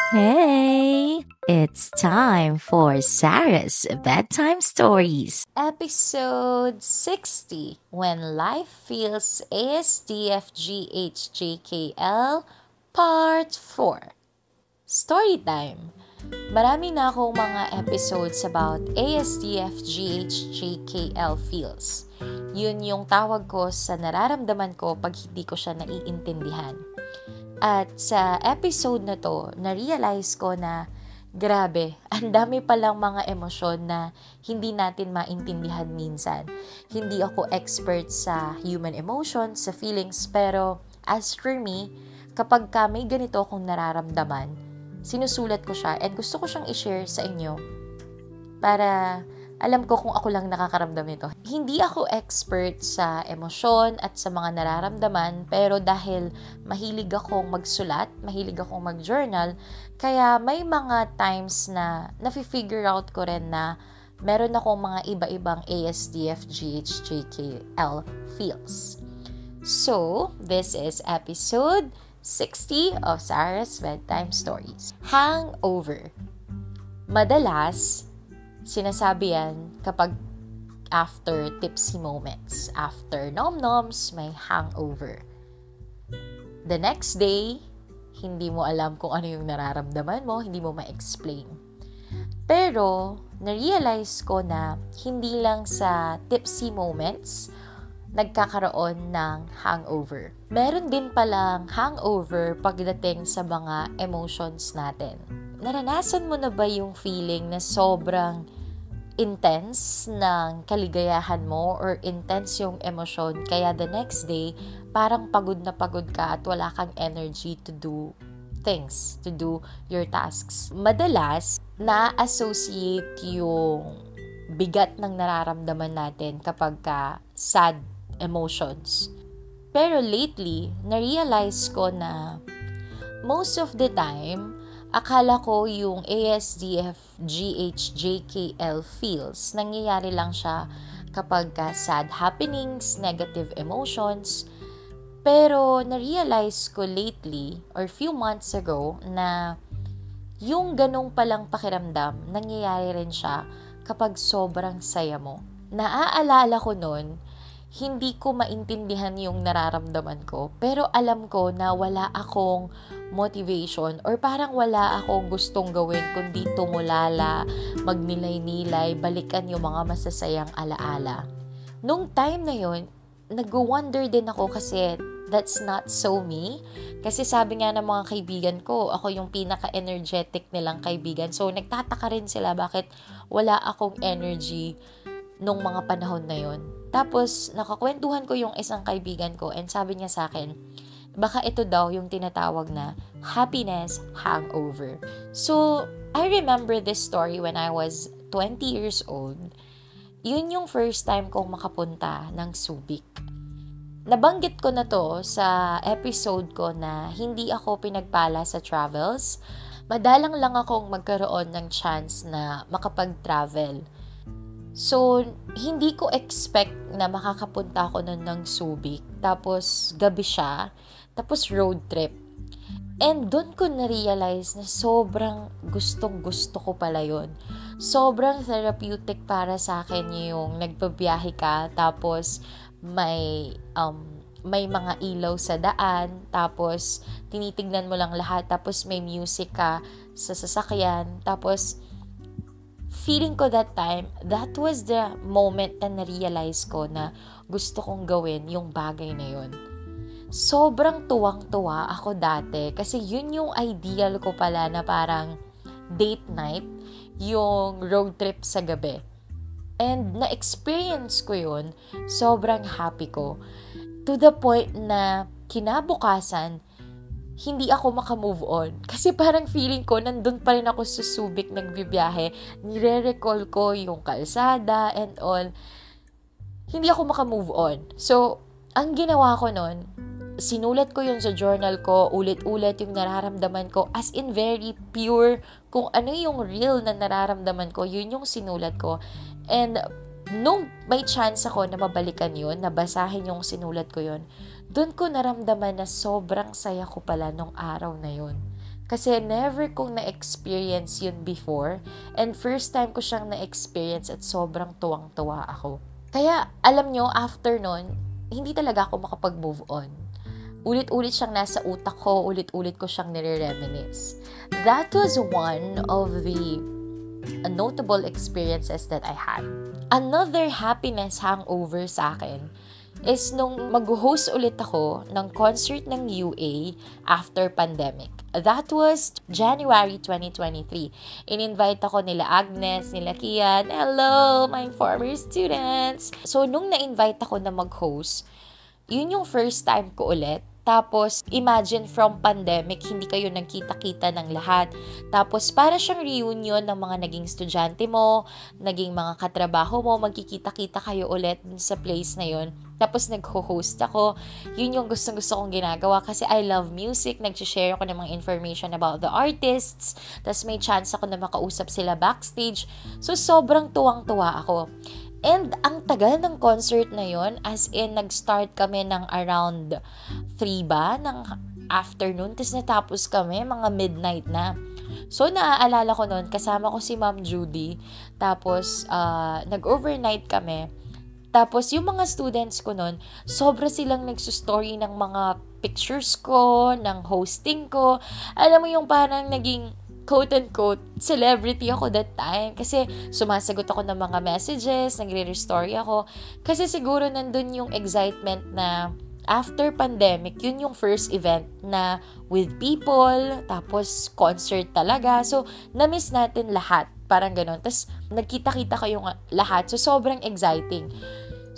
Hey, it's time for Sarah's Bedtime Stories. Episode 60 When Life Feels ASDFGHJKL Part 4 Story time. Marami na akong mga episodes about ASDFGHJKL feels. Yun yung tawag ko sa nararamdaman ko pag hindi ko siya naiintindihan. At sa episode na to, na-realize ko na grabe, ang dami palang mga emosyon na hindi natin maintindihan minsan. Hindi ako expert sa human emotions, sa feelings, pero as for me, kapag may ganito akong nararamdaman, sinusulat ko siya and gusto ko siyang i-share sa inyo para alam ko kung ako lang nakakaramdam nito. Hindi ako expert sa emosyon at sa mga nararamdaman, pero dahil mahilig akong magsulat, mahilig akong mag-journal, kaya may mga times na nafi-figure out ko rin na meron akong mga iba-ibang ASDFGHJKL feels. So, this is episode 60 of Sarah's Bedtime Stories. Hangover. Madalas, sinasabi yan kapag after tipsy moments. After nom-noms, may hangover. The next day, hindi mo alam kung ano yung nararamdaman mo, hindi mo ma-explain. Pero, na-realize ko na hindi lang sa tipsy moments, nagkakaroon ng hangover. Meron din palang hangover pagdating sa mga emotions natin. Naranasan mo na ba yung feeling na sobrang intense ng kaligayahan mo or intense yung emosyon, kaya the next day, parang pagod na pagod ka at wala kang energy to do things, to do your tasks. Madalas, na-associate yung bigat ng nararamdaman natin kapag sad emotions. Pero lately, na-realize ko na most of the time, akala ko yung ASDFGHJKL feels, nangyayari lang siya kapag sad happenings, negative emotions. Pero na-realize ko lately, or few months ago, na yung ganong palang pakiramdam, nangyayari rin siya kapag sobrang saya mo. Naaalala ko nun, hindi ko maintindihan yung nararamdaman ko, pero alam ko na wala akong motivation or parang wala akong gustong gawin kundi tumulala, magnilay-nilay, balikan yung mga masasayang alaala. Nung time na yun, nag-wonder din ako kasi that's not so me. Kasi sabi nga ng mga kaibigan ko, ako yung pinaka-energetic nilang kaibigan. So, nagtataka rin sila bakit wala akong energy nung mga panahon na yun. Tapos, nakakwentuhan ko yung isang kaibigan ko and sabi niya sa akin, baka ito daw yung tinatawag na happiness hangover. So, I remember this story when I was 20 years old. Yun yung first time kong makapunta ng Subic. Nabanggit ko na to sa episode ko na hindi ako pinagpala sa travels. Madalang lang akong magkaroon ng chance na makapag-travel. So, hindi ko expect na makakapunta ako nun ng Subic. Tapos, gabi siya. Tapos, road trip. And doon ko na-realize na sobrang gustong-gusto ko pala yun. Sobrang therapeutic para sa akin yung nagbabiyahe ka. Tapos, may mga ilaw sa daan. Tapos, tinitignan mo lang lahat. Tapos, may music ka sa sasakyan. Tapos, feeling ko that time, that was the moment na na-realize ko na gusto kong gawin yung bagay na yun. Sobrang tuwang-tuwa ako dati kasi yun yung ideal ko pala na parang date night, yung road trip sa gabi. And na-experience ko yun, sobrang happy ko. To the point na kinabukasan, hindi ako makamove on. Kasi parang feeling ko, nandun pa rin ako sa Subic nagbibiyahe. Nire-recall ko yung kalsada and all. Hindi ako makamove on. So, ang ginawa ko nun, sinulat ko yun sa journal ko, ulit-ulit yung nararamdaman ko, as in very pure, kung ano yung real na nararamdaman ko, yun yung sinulat ko. And nung may chance ako na mabalikan yun, na basahin yung sinulat ko yun, doon ko naramdaman na sobrang saya ko pala nung araw na yun. Kasi never kong na-experience yun before. And first time ko siyang na-experience at sobrang tuwang-tuwa ako. Kaya, alam nyo, after nun, hindi talaga ako makapag-move on. Ulit-ulit siyang nasa utak ko, ulit-ulit ko siyang nire-reminisce. That was one of the notable experiences that I had. Another happiness hangover sa akin is nung mag-host ulit ako ng concert ng UA after pandemic. That was January 2023. In-invite ako nila Agnes, nila Kian. Hello, my former students! So, nung na-invite ako na mag-host, yun yung first time ko ulit. Tapos, imagine from pandemic, hindi kayo nagkita-kita ng lahat. Tapos, para siyang reunion ng mga naging estudyante mo, naging mga katrabaho mo, magkikita-kita kayo ulit sa place na yun. Tapos, nag-host ako. Yun yung gustong-gusto kong ginagawa kasi I love music. Nag-share ako ng mga information about the artists. Tapos, may chance ako na makausap sila backstage. So, sobrang tuwang-tuwa ako. And ang tagal ng concert na yon, as in nag-start kami ng around 3 ba ng afternoon, tapos natapos kami mga midnight na. So naaalala ko noon, kasama ko si Ma'am Judy, tapos nag-overnight kami. Tapos yung mga students ko noon, sobra silang nagsustory ng mga pictures ko, ng hosting ko. Alam mo yung parang naging quote-unquote, celebrity ako that time. Kasi sumasagot ako ng mga messages, nagre-restory ako. Kasi siguro nandun yung excitement na after pandemic, yun yung first event na with people, tapos concert talaga. So, na-miss natin lahat. Parang ganun. Tapos, nagkita-kita kayong lahat. So, sobrang exciting.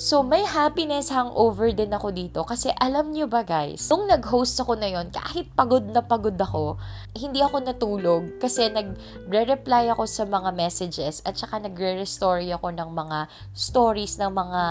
So, may happiness hangover din ako dito. Kasi alam nyo ba guys, nung nag-host ako na yon, kahit pagod na pagod ako, hindi ako natulog. Kasi nagre-reply ako sa mga messages at saka nagre-restory ako ng mga stories ng mga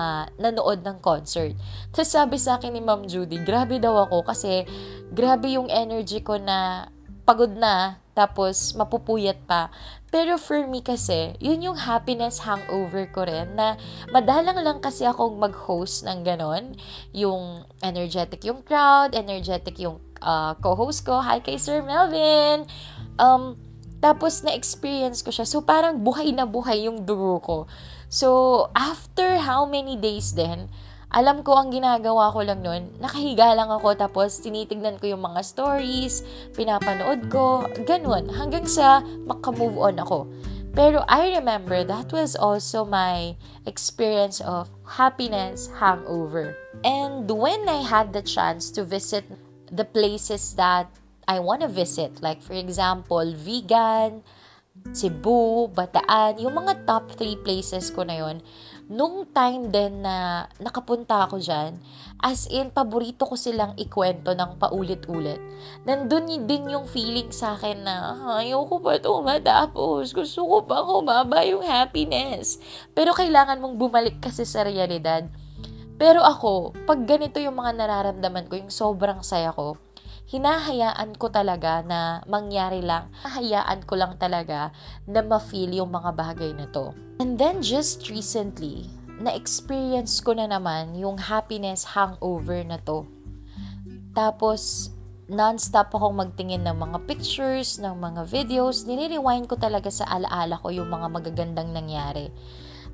nanood ng concert. Tapos sabi sa akin ni Ma'am Judy, grabe daw ako kasi grabe yung energy ko na pagod na, tapos mapupuyat pa. Pero for me kasi, yun yung happiness hangover ko rin na madalang lang kasi akong mag-host ng ganon. Yung energetic yung crowd, energetic yung co-host ko. Hi kay Sir Melvin! Tapos na-experience ko siya. So parang buhay na buhay yung dugo ko. So after how many days then, alam ko ang ginagawa ko lang nun, nakahiga lang ako tapos tinitignan ko yung mga stories, pinapanood ko, ganun, hanggang sa maka-move on ako. Pero I remember that was also my experience of happiness hangover. And when I had the chance to visit the places that I want to visit, like for example, Vigan, Cebu, Bataan, yung mga top 3 places ko na yon. Nung time din na nakapunta ako dyan, as in, paborito ko silang ikwento ng paulit-ulit. Nandun din yung feeling sa akin na, ayoko pa ito matapos. Gusto ko pa kumaba yung happiness. Pero kailangan mong bumalik kasi sa realidad. Pero ako, pag ganito yung mga nararamdaman ko, yung sobrang saya ko, hinahayaan ko talaga na mangyari lang. Hinahayaan ko lang talaga na ma-feel yung mga bagay na to. And then just recently, na-experience ko na naman yung happiness hangover na to. Tapos, non-stop akong magtingin ng mga pictures, ng mga videos. Nire-rewind ko talaga sa alaala ko yung mga magagandang nangyari.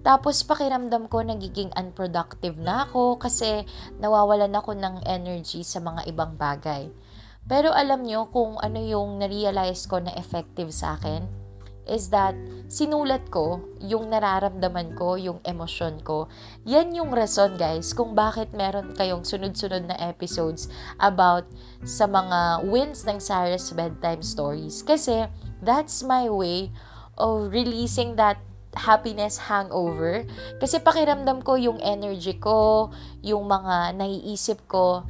Tapos, pakiramdam ko nagiging unproductive na ako kasi nawawalan ako ng energy sa mga ibang bagay. Pero alam nyo kung ano yung na-realize ko na effective sa akin? Is that sinulat ko yung nararamdaman ko, yung emosyon ko. Yan yung rason guys kung bakit meron kayong sunod-sunod na episodes about sa mga wins ng Sarah's Bedtime Stories. Kasi that's my way of releasing that happiness hangover. Kasi pakiramdam ko yung energy ko, yung mga naiisip ko,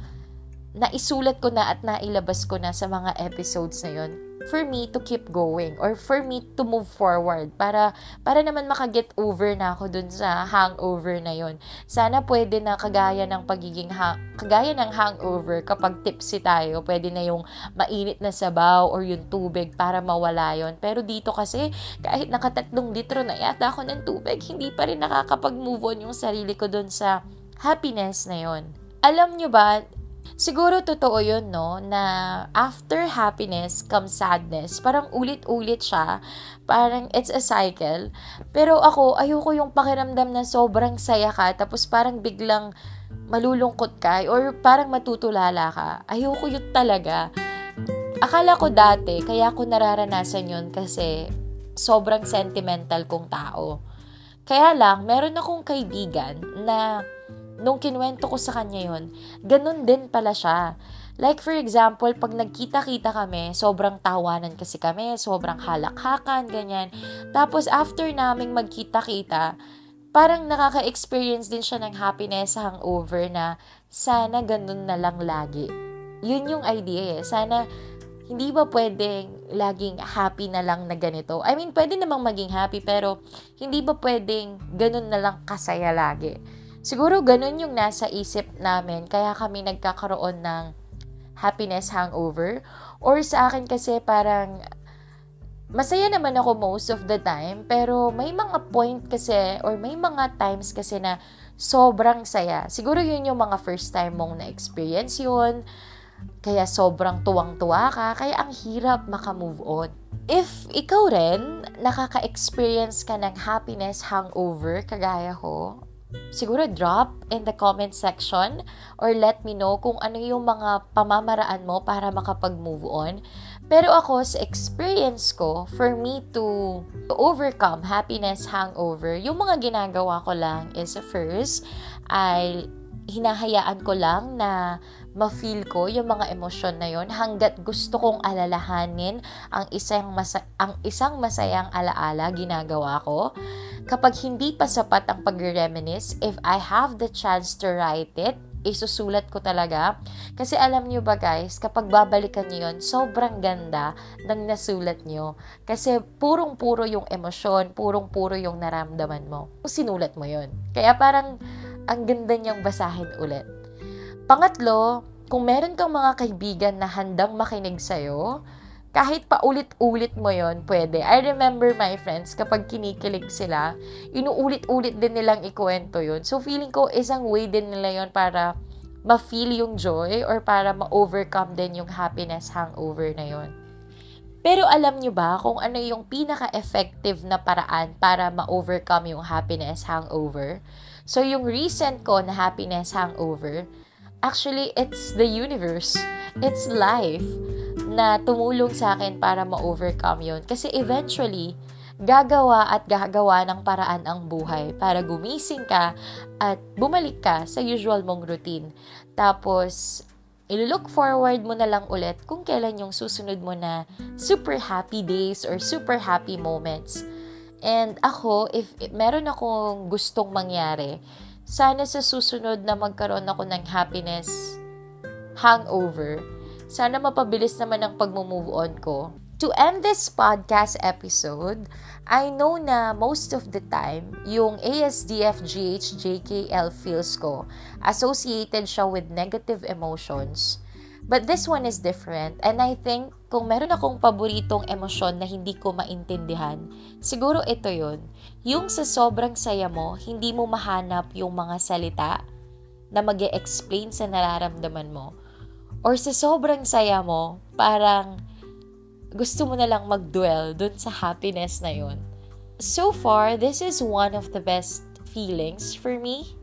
naisulat ko na at nailabas ko na sa mga episodes na yun for me to keep going or for me to move forward para naman makaget over na ako dun sa hangover na yun. Sana pwede na kagaya ng hangover kapag tipsy tayo, pwede na yung mainit na sabaw or yung tubig para mawala yun. Pero dito kasi kahit nakatatlong litro na yata ako ng tubig, hindi pa rin nakakapag-move on yung sarili ko dun sa happiness na yun. Alam nyo ba, Siguro totoo yun, no? Na after happiness comes sadness. Parang ulit-ulit siya. Parang it's a cycle. Pero ako, ayoko yung pakiramdam na sobrang saya ka, tapos parang biglang malulungkot ka, or parang matutulala ka. Ayoko yun talaga. Akala ko dati, kaya ko nararanasan yun kasi sobrang sentimental kong tao. Kaya lang, meron akong kaibigan na nung kinuwento ko sa kanya yun, ganun din pala siya. Like for example, pag nagkita-kita kami, sobrang tawanan kasi kami, sobrang halakhakan, ganyan. Tapos after naming magkita-kita, parang nakaka-experience din siya ng happiness hangover na sana ganun na lang lagi. Yun yung idea eh. Sana hindi ba pwedeng laging happy na lang na ganito? I mean, pwede namang maging happy, pero hindi ba pwedeng ganun na lang kasaya lagi? Siguro ganun yung nasa isip namin, kaya kami nagkakaroon ng happiness hangover. Or sa akin kasi parang masaya naman ako most of the time, pero may mga point kasi or may mga times kasi na sobrang saya. Siguro yun yung mga first time mong na-experience yun, kaya sobrang tuwang-tuwa ka, kaya ang hirap makamove on. If ikaw rin, nakaka-experience ka ng happiness hangover kagaya ko, siguro drop in the comment section or let me know kung ano yung mga pamamaraan mo para makapag-move on. Pero ako, sa experience ko, for me to overcome happiness hangover, yung mga ginagawa ko lang is first, ay hinahayaan ko lang na ma-feel ko yung mga emosyon na yon hanggat gusto kong alalahanin ang isang masayang alaala ginagawa ko. Kapag hindi pa sapat ang pag-reminisce, if I have the chance to write it, isusulat ko talaga. Kasi alam nyo ba guys, kapag babalikan nyo yun, sobrang ganda ng nasulat nyo. Kasi purong-puro yung emosyon, purong-puro yung naramdaman mo. Sinulat mo yun. Kaya parang ang ganda niyang basahin ulit. Pangatlo, kung meron kang mga kaibigan na handang makinig sa'yo, kahit paulit-ulit mo yon, pwede. I remember my friends, kapag kinikilig sila, inuulit-ulit din nilang ikwento yun. So, feeling ko, isang way din nila yon para ma-feel yung joy or para ma-overcome din yung happiness hangover na yon. Pero alam nyo ba kung ano yung pinaka-effective na paraan para ma-overcome yung happiness hangover? So, yung recent ko na happiness hangover, actually, it's the universe. It's life na tumulong sa akin para ma-overcome yun. Kasi eventually, gagawa ng paraan ang buhay para gumising ka at bumalik ka sa usual mong routine. Tapos, i-look forward mo na lang ulit kung kailan yung susunod mo na super happy days or super happy moments. And ako, if meron akong gustong mangyari, sana sa susunod na magkaroon ako ng happiness hangover, sana mapabilis naman ang pag-move on ko. To end this podcast episode, I know na most of the time, yung ASDF-GH-JKL feels ko, associated siya with negative emotions. But this one is different, and I think kung meron akong paboritong emosyon na hindi ko maintindihan, siguro ito yun. Yung sa sobrang saya mo, hindi mo mahanap yung mga salita na mag-e-explain sa nararamdaman mo. Or sa sobrang saya mo, parang gusto mo na lang mag-dwell dun sa happiness na yun. So far, this is one of the best feelings for me.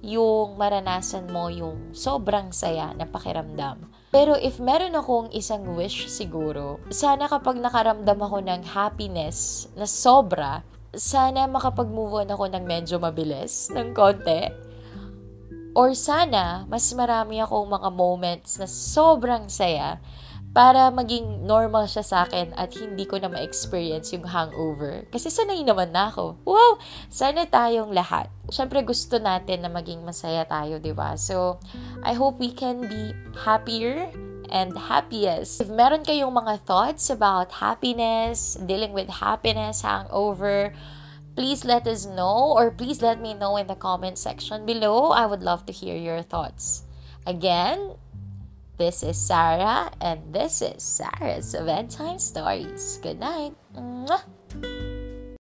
Yung maranasan mo yung sobrang saya na pakiramdam. Pero if meron akong isang wish siguro, sana kapag nakaramdam ako ng happiness na sobra, sana makapag-move on ako ng medyo mabilis, ng konti. Or sana, mas marami akong mga moments na sobrang saya para maging normal siya sa akin at hindi ko na ma-experience yung hangover. Kasi sanay naman na ako. Wow! Sana tayong lahat. Siyempre gusto natin na maging masaya tayo, di ba? So, I hope we can be happier and happiest. If meron kayong mga thoughts about happiness, dealing with happiness, hangover, please let us know or please let me know in the comment section below. I would love to hear your thoughts. Again, this is Sarah, and this is Sarah's Bedtime Stories. Good night. Mwah!